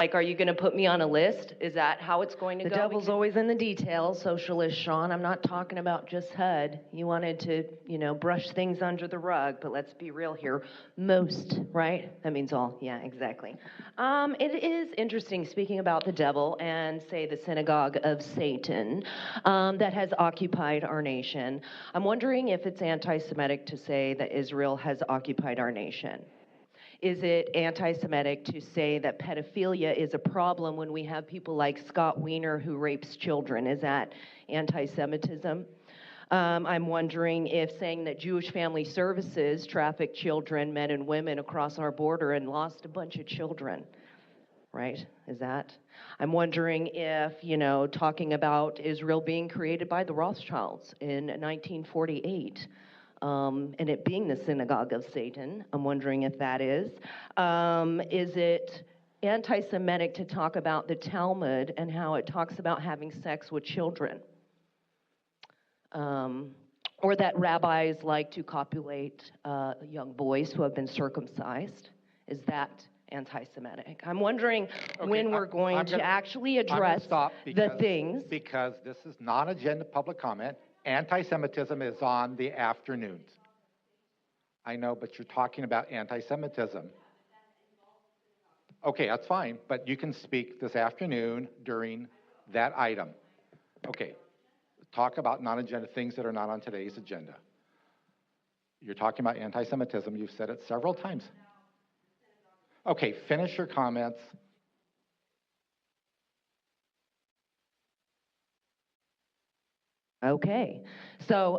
Like, are you going to put me on a list? Is that how it's going to go? The devil's always in the details, Socialist Sean. I'm not talking about just HUD. You wanted to, brush things under the rug, but let's be real here. Most, right? That means all. Yeah, exactly. It is interesting, speaking about the devil and, say, the synagogue of Satan that has occupied our nation. I'm wondering if it's anti-Semitic to say that Israel has occupied our nation. Is it anti-Semitic to say that pedophilia is a problem when we have people like Scott Wiener who rapes children? Is that anti-Semitism? I'm wondering if saying that Jewish Family Services trafficked children, men and women, across our border and lost a bunch of children, right? Is that? I'm wondering if, talking about Israel being created by the Rothschilds in 1948, and it being the synagogue of Satan, I'm wondering if that is. Is it anti-Semitic to talk about the Talmud and how it talks about having sex with children? Or that rabbis like to copulate young boys who have been circumcised? Is that anti-Semitic? I'm wondering when we're going to actually address the things. Because this is non-agenda public comment. Anti-Semitism is on the afternoons. I know, but you're talking about anti-Semitism. Okay, that's fine, but you can speak this afternoon during that item. Okay, talk about non-agenda things that are not on today's agenda. You're talking about anti-Semitism. You've said it several times. Okay, finish your comments. Okay, so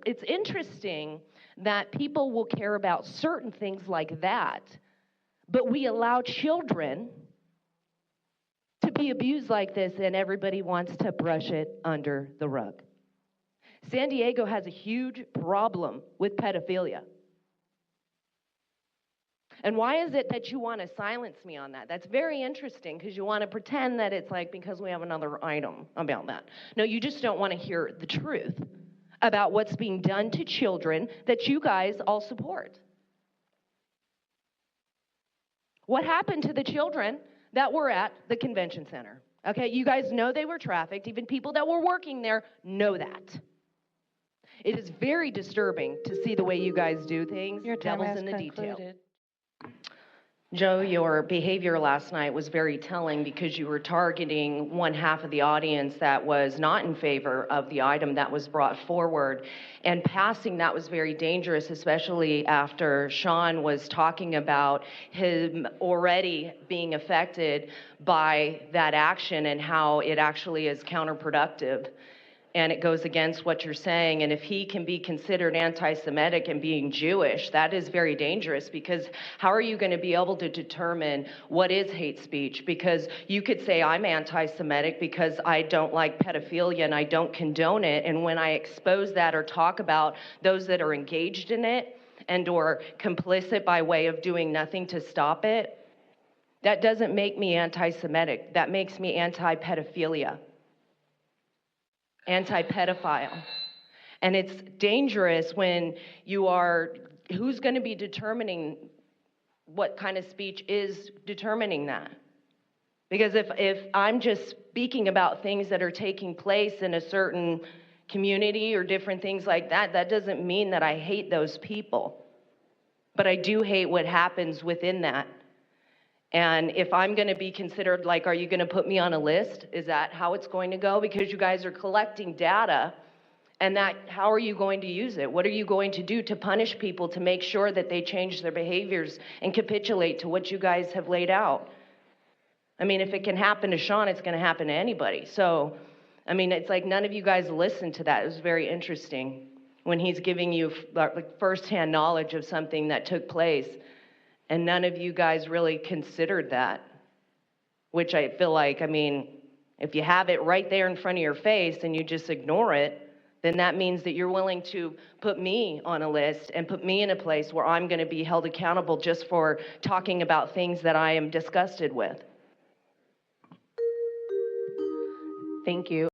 it's interesting that people will care about certain things like that, but we allow children to be abused like this and everybody wants to brush it under the rug. San Diego has a huge problem with pedophilia. And why is it that you want to silence me on that? That's very interesting because you want to pretend that it's like because we have another item about that. No, you just don't want to hear the truth about what's being done to children that you guys all support. What happened to the children that were at the convention center? Okay, you guys know they were trafficked. Even people that were working there know that. It is very disturbing to see the way you guys do things. Your time Devil's has in the concluded. detail. Joe, your behavior last night was very telling because you were targeting one half of the audience that was not in favor of the item that was brought forward. And passing that was very dangerous, especially after Sean was talking about him already being affected by that action and how it actually is counterproductive. And it goes against what you're saying. And if he can be considered anti-Semitic and being Jewish, that is very dangerous because how are you going to be able to determine what is hate speech? Because you could say I'm anti-Semitic because I don't like pedophilia and I don't condone it. And when I expose that or talk about those that are engaged in it and or complicit by way of doing nothing to stop it, that doesn't make me anti-Semitic. That makes me anti-pedophilia. Anti-pedophile. And it's dangerous when you are, who's going to be determining what kind of speech is determining that? Because if I'm just speaking about things that are taking place in a certain community or different things like that, that doesn't mean that I hate those people. But I do hate what happens within that. And if I'm going to be considered, like, are you going to put me on a list? Is that how it's going to go? Because you guys are collecting data, and how are you going to use it? What are you going to do to punish people to make sure that they change their behaviors and capitulate to what you guys have laid out? I mean, if it can happen to Sean, it's going to happen to anybody. So, I mean, it's like none of you guys listened to that. It was very interesting when he's giving you like firsthand knowledge of something that took place. And none of you guys really considered that, which I feel like, I mean, if you have it right there in front of your face and you just ignore it, then that means that you're willing to put me on a list and put me in a place where I'm going to be held accountable just for talking about things that I am disgusted with. Thank you.